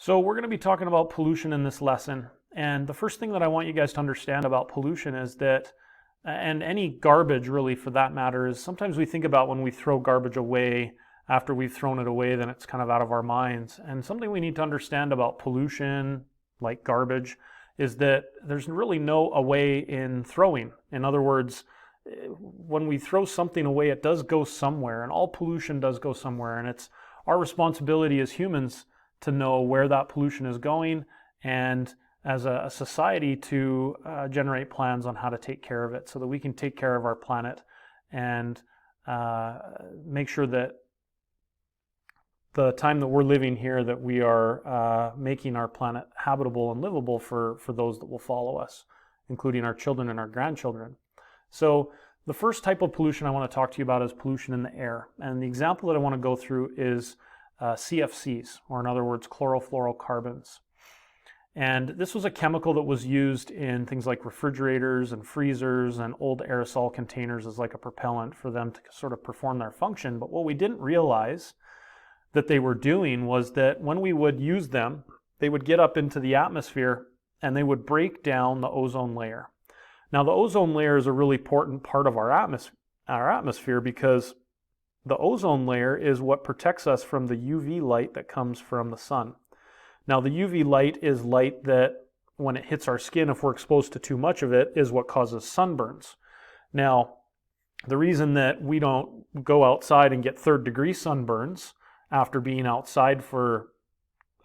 So we're going to be talking about pollution in this lesson. And the first thing that I want you guys to understand about pollution is that, and any garbage really for that matter, is sometimes we think about when we throw garbage away, after we've thrown it away, then it's kind of out of our minds. And something we need to understand about pollution, like garbage, is that there's really no away in throwing. In other words, when we throw something away, it does go somewhere, and all pollution does go somewhere. And it's our responsibility as humans to know where that pollution is going, and as a society to generate plans on how to take care of it so that we can take care of our planet and make sure that the time that we're living here, that we are making our planet habitable and livable for those that will follow us, including our children and our grandchildren. So the first type of pollution I want to talk to you about is pollution in the air. And the example that I want to go through is CFCs, or in other words, chlorofluorocarbons. And this was a chemical that was used in things like refrigerators and freezers and old aerosol containers as like a propellant for them to sort of perform their function. But what we didn't realize that they were doing was that when we would use them, they would get up into the atmosphere and they would break down the ozone layer. Now, the ozone layer is a really important part of our atmosphere because the ozone layer is what protects us from the UV light that comes from the sun. Now, the UV light is light that, when it hits our skin, if we're exposed to too much of it, is what causes sunburns. Now, the reason that we don't go outside and get third-degree sunburns after being outside for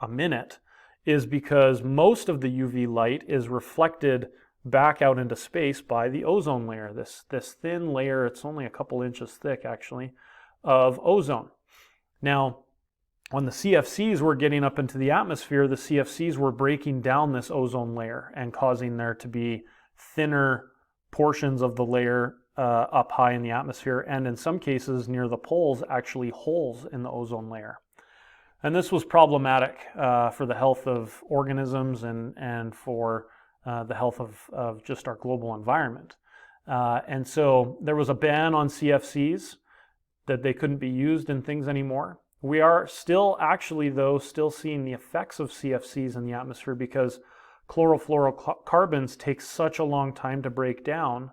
a minute is because most of the UV light is reflected back out into space by the ozone layer, this thin layer. It's only a couple inches thick, actually, of ozone. Now, when the CFCs were getting up into the atmosphere, the CFCs were breaking down this ozone layer and causing there to be thinner portions of the layer up high in the atmosphere, and in some cases near the poles, actually holes in the ozone layer. And this was problematic for the health of organisms and for the health of just our global environment. And so there was a ban on CFCs, that they couldn't be used in things anymore. We are still actually, though, still seeing the effects of CFCs in the atmosphere because chlorofluorocarbons take such a long time to break down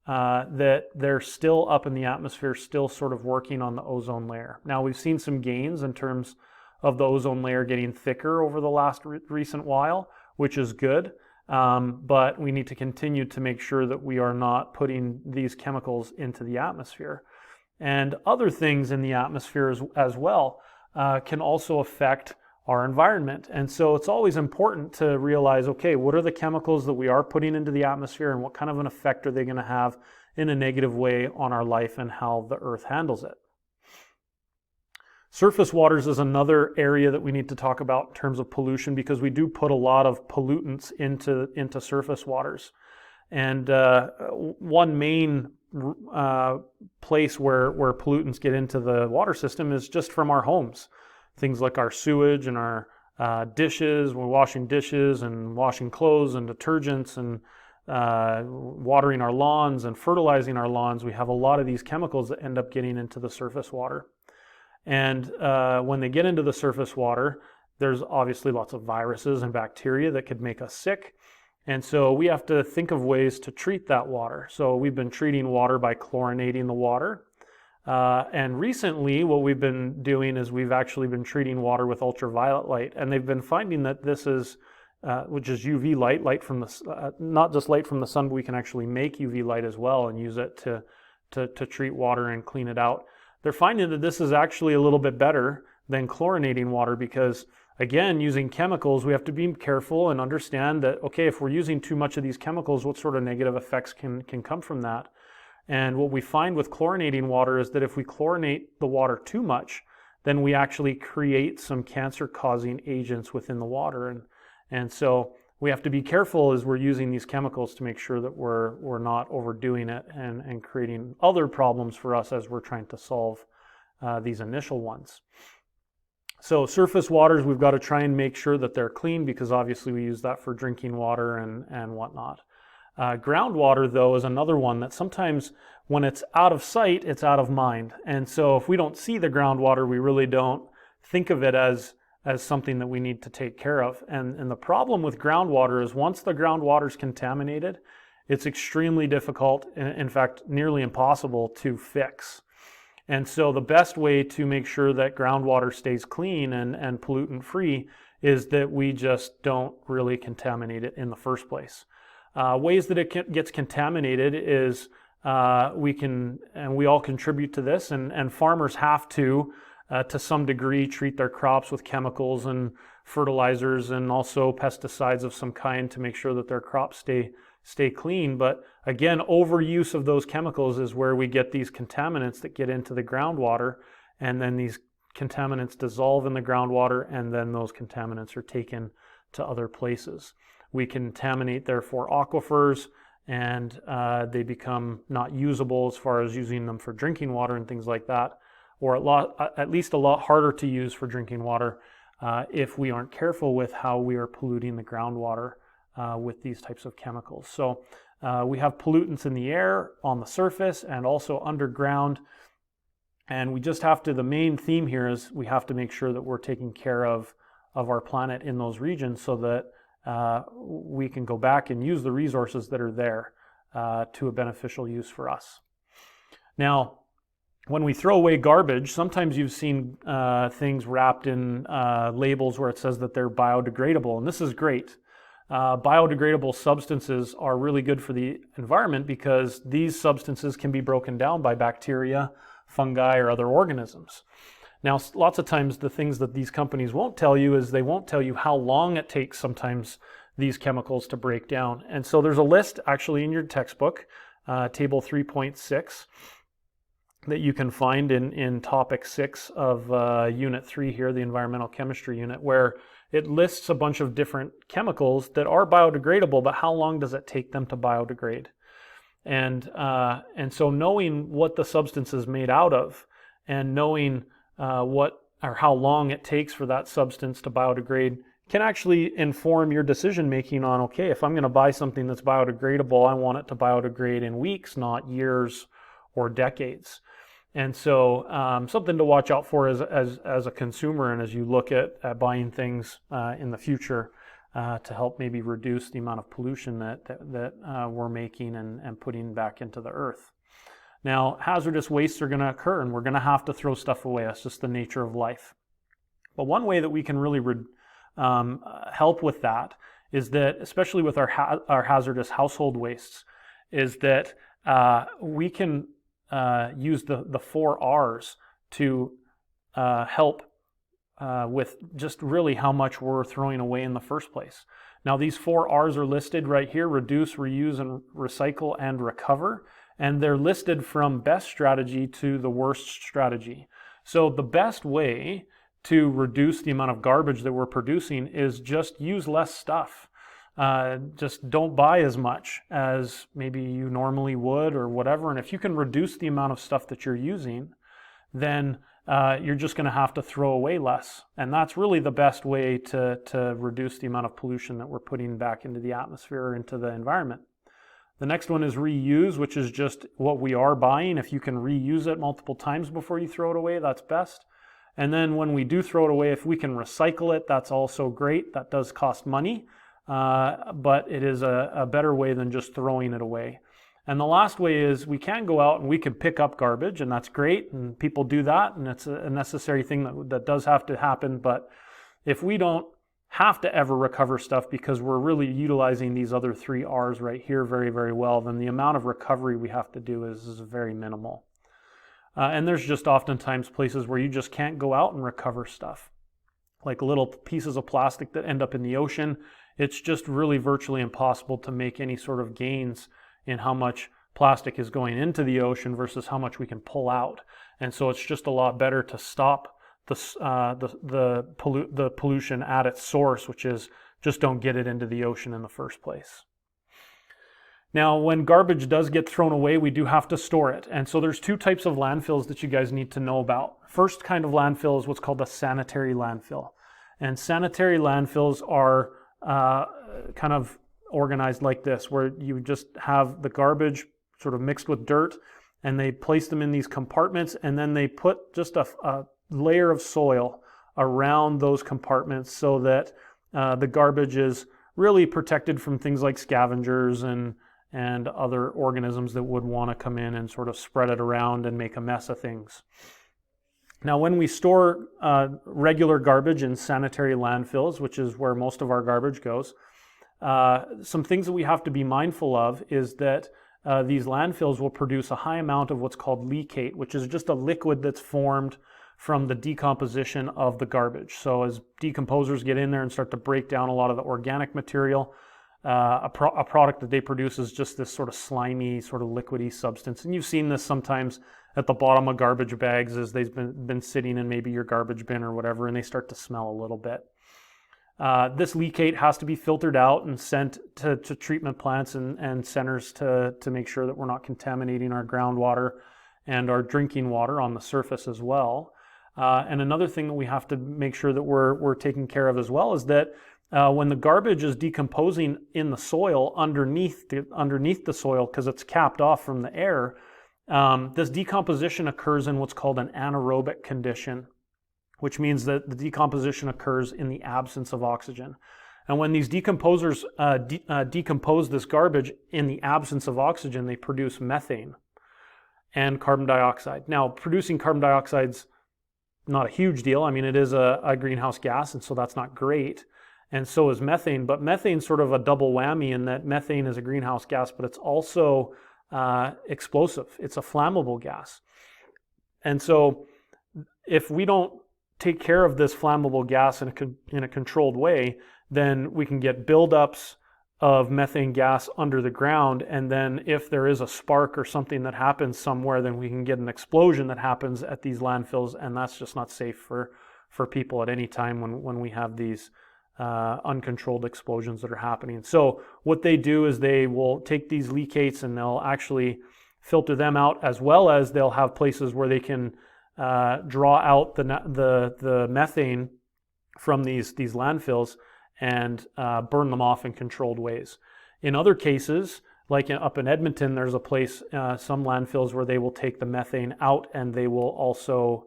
that they're still up in the atmosphere, still sort of working on the ozone layer. Now, we've seen some gains in terms of the ozone layer getting thicker over the last recent while, which is good. But we need to continue to make sure that we are not putting these chemicals into the atmosphere. And other things in the atmosphere as well can also affect our environment. And so it's always important to realize, okay, what are the chemicals that we are putting into the atmosphere and what kind of an effect are they going to have in a negative way on our life and how the earth handles it? Surface waters is another area that we need to talk about in terms of pollution because we do put a lot of pollutants into surface waters. And one main place where pollutants get into the water system is just from our homes. Things like our sewage and our dishes, we're washing dishes and washing clothes and detergents and watering our lawns and fertilizing our lawns. We have a lot of these chemicals that end up getting into the surface water. And when they get into the surface water, there's obviously lots of viruses and bacteria that could make us sick. And so we have to think of ways to treat that water. So we've been treating water by chlorinating the water. And recently what we've been doing is we've actually been treating water with ultraviolet light. And they've been finding that this is, which is UV light, light from the, not just light from the sun, but we can actually make UV light as well and use it to treat water and clean it out. They're finding that this is actually a little bit better than chlorinating water because, again, using chemicals, we have to be careful and understand that, okay, if we're using too much of these chemicals, what sort of negative effects can come from that? And what we find with chlorinating water is that if we chlorinate the water too much, then we actually create some cancer-causing agents within the water. And so we have to be careful as we're using these chemicals to make sure that we're not overdoing it and creating other problems for us as we're trying to solve these initial ones. So surface waters, we've got to try and make sure that they're clean because obviously we use that for drinking water and whatnot. Groundwater, though, is another one that sometimes when it's out of sight, it's out of mind. And so if we don't see the groundwater, we really don't think of it as as something that we need to take care of. And the problem with groundwater is once the groundwater is contaminated, it's extremely difficult, in fact, nearly impossible to fix. And so the best way to make sure that groundwater stays clean and pollutant free is that we just don't really contaminate it in the first place. Ways that it gets contaminated is we all contribute to this, and farmers have to some degree, treat their crops with chemicals and fertilizers and also pesticides of some kind to make sure that their crops stay clean. But again, overuse of those chemicals is where we get these contaminants that get into the groundwater, and then these contaminants dissolve in the groundwater, and then those contaminants are taken to other places. We contaminate, therefore, aquifers, and they become not usable as far as using them for drinking water and things like that, or at least a lot harder to use for drinking water if we aren't careful with how we are polluting the groundwater with these types of chemicals. So we have pollutants in the air, on the surface, and also underground. And we just have to, the main theme here is we have to make sure that we're taking care of our planet in those regions so that we can go back and use the resources that are there to a beneficial use for us. Now, when we throw away garbage, sometimes you've seen things wrapped in labels where it says that they're biodegradable, and this is great. Biodegradable substances are really good for the environment because these substances can be broken down by bacteria, fungi, or other organisms. Now, lots of times the things that these companies won't tell you is they won't tell you how long it takes sometimes these chemicals to break down. And so there's a list actually in your textbook, table 3.6, that you can find in topic 6 of unit 3 here, the environmental chemistry unit, where it lists a bunch of different chemicals that are biodegradable, but how long does it take them to biodegrade? And so knowing what the substance is made out of and knowing what or how long it takes for that substance to biodegrade can actually inform your decision making on, okay, if I'm going to buy something that's biodegradable, I want it to biodegrade in weeks, not years or decades. And so something to watch out for as a consumer and as you look at buying things in the future to help maybe reduce the amount of pollution that we're making and putting back into the earth. Now, hazardous wastes are going to occur, and we're going to have to throw stuff away. That's just the nature of life. But one way that we can really help with that is that, especially with our hazardous household wastes, is that we can use the 4 R's to help with just really how much we're throwing away in the first place. Now, these 4 R's are listed right here: reduce, reuse, and recycle, and recover. And they're listed from best strategy to the worst strategy. So the best way to reduce the amount of garbage that we're producing is just use less stuff. Just don't buy as much as maybe you normally would or whatever. And if you can reduce the amount of stuff that you're using, then you're just going to have to throw away less. And that's really the best way to reduce the amount of pollution that we're putting back into the atmosphere or into the environment. The next one is reuse, which is just what we are buying. If you can reuse it multiple times before you throw it away, that's best. And then when we do throw it away, if we can recycle it, that's also great. That does cost money, but it is a better way than just throwing it away. And the last way is we can go out and we can pick up garbage, and that's great, and people do that, and it's a necessary thing that does have to happen. But if we don't have to ever recover stuff because we're really utilizing these other 3 R's right here very, very well, then the amount of recovery we have to do is very minimal. And there's just oftentimes places where you just can't go out and recover stuff. Like little pieces of plastic that end up in the ocean, it's just really virtually impossible to make any sort of gains in how much plastic is going into the ocean versus how much we can pull out. And so it's just a lot better to stop the pollution at its source, which is just don't get it into the ocean in the first place. Now, when garbage does get thrown away, we do have to store it. And so there's 2 types of landfills that you guys need to know about. First kind of landfill is what's called a sanitary landfill. And sanitary landfills are kind of organized like this, where you just have the garbage sort of mixed with dirt, and they place them in these compartments, and then they put just a layer of soil around those compartments so that the garbage is really protected from things like scavengers and other organisms that would want to come in and sort of spread it around and make a mess of things. Now, when we store regular garbage in sanitary landfills, which is where most of our garbage goes, some things that we have to be mindful of is that these landfills will produce a high amount of what's called leachate, which is just a liquid that's formed from the decomposition of the garbage. So as decomposers get in there and start to break down a lot of the organic material, a product that they produce is just this sort of slimy, sort of liquidy substance. And you've seen this sometimes at the bottom of garbage bags as they've been sitting in maybe your garbage bin or whatever, and they start to smell a little bit. This leachate has to be filtered out and sent to treatment plants and centers to make sure that we're not contaminating our groundwater and our drinking water on the surface as well. And another thing that we have to make sure that we're taking care of as well is that when the garbage is decomposing in the soil underneath the soil, because it's capped off from the air, this decomposition occurs in what's called an anaerobic condition, which means that the decomposition occurs in the absence of oxygen. And when these decomposers decompose this garbage in the absence of oxygen, they produce methane and carbon dioxide. Now, producing carbon dioxide's not a huge deal. I mean, it is a greenhouse gas, and so that's not great. And so is methane, but methane's sort of a double whammy in that methane is a greenhouse gas, but it's also explosive. It's a flammable gas. And so if we don't take care of this flammable gas in a controlled way, then we can get buildups of methane gas under the ground. And then if there is a spark or something that happens somewhere, then we can get an explosion that happens at these landfills. And that's just not safe for people at any time when we have these uncontrolled explosions that are happening. So what they do is they will take these leachates and they'll actually filter them out, as well as they'll have places where they can draw out the methane from these landfills and burn them off in controlled ways. In other cases, like up in Edmonton, there's a place, some landfills, where they will take the methane out and they will also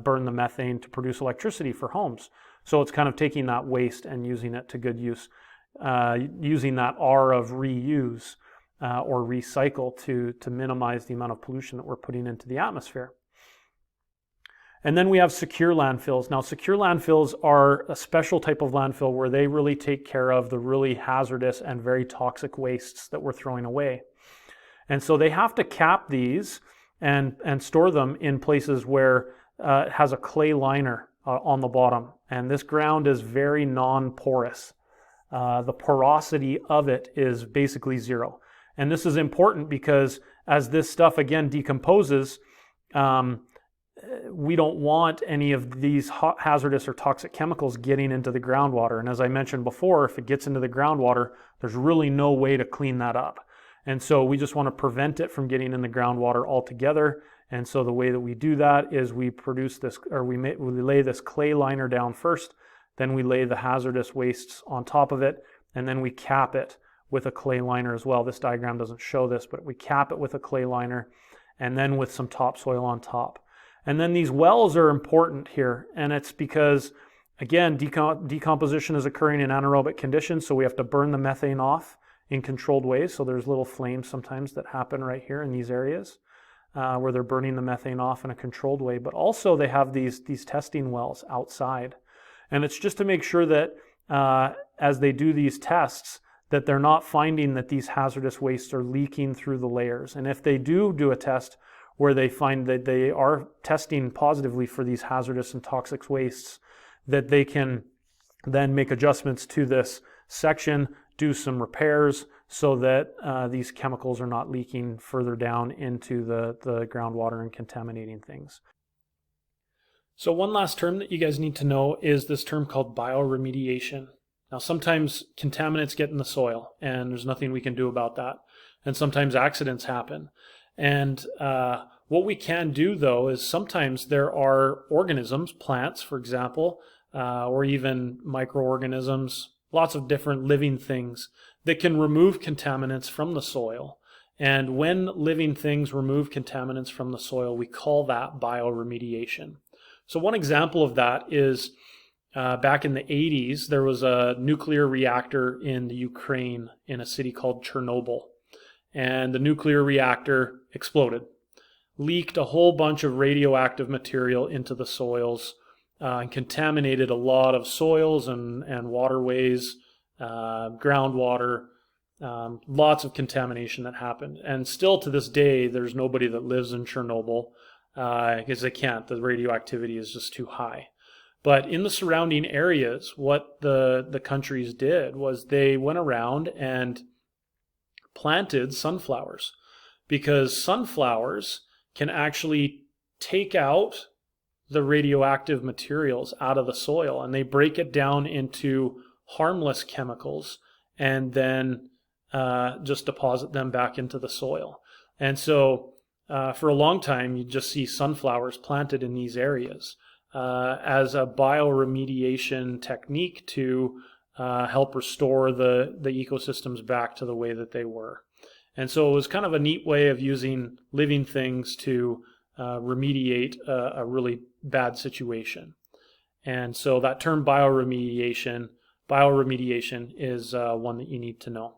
burn the methane to produce electricity for homes. So it's kind of taking that waste and using it to good use, using that R of reuse or recycle to minimize the amount of pollution that we're putting into the atmosphere. And then we have secure landfills. Now, secure landfills are a special type of landfill where they really take care of the really hazardous and very toxic wastes that we're throwing away. And so they have to cap these and store them in places where it has a clay liner on the bottom. And this ground is very non-porous. The porosity of it is basically zero. And this is important because as this stuff again decomposes, we don't want any of these hazardous or toxic chemicals getting into the groundwater. And as I mentioned before, if it gets into the groundwater, there's really no way to clean that up. And so we just want to prevent it from getting in the groundwater altogether. And so the way that we do that is we produce this, or we lay this clay liner down first, then we lay the hazardous wastes on top of it, and then we cap it with a clay liner as well. This diagram doesn't show this, but we cap it with a clay liner and then with some topsoil on top. And then these wells are important here, and it's because, again, decomposition is occurring in anaerobic conditions, so we have to burn the methane off in controlled ways. So there's little flames sometimes that happen right here in these areas where they're burning the methane off in a controlled way. But also they have these testing wells outside. And it's just to make sure that as they do these tests, that they're not finding that these hazardous wastes are leaking through the layers. And if they do a test where they find that they are testing positively for these hazardous and toxic wastes, that they can then make adjustments to this section, do some repairs so that these chemicals are not leaking further down into the groundwater and contaminating things. So one last term that you guys need to know is this term called bioremediation. Now, sometimes contaminants get in the soil and there's nothing we can do about that. And sometimes accidents happen. And what we can do, though, is sometimes there are organisms, plants, for example, or even microorganisms, lots of different living things that can remove contaminants from the soil. And when living things remove contaminants from the soil, we call that bioremediation. So one example of that is back in the 80s, there was a nuclear reactor in the Ukraine in a city called Chernobyl. And the nuclear reactor exploded, leaked a whole bunch of radioactive material into the soils, and contaminated a lot of soils and waterways, groundwater, lots of contamination that happened. And still to this day, there's nobody that lives in Chernobyl because they can't. The radioactivity is just too high. But in the surrounding areas, what the countries did was they went around and planted sunflowers, because sunflowers can actually take out the radioactive materials out of the soil, and they break it down into harmless chemicals and then just deposit them back into the soil. And so for a long time, you just see sunflowers planted in these areas as a bioremediation technique to help restore the ecosystems back to the way that they were. And so it was kind of a neat way of using living things to remediate a really bad situation. And so that term bioremediation is one that you need to know.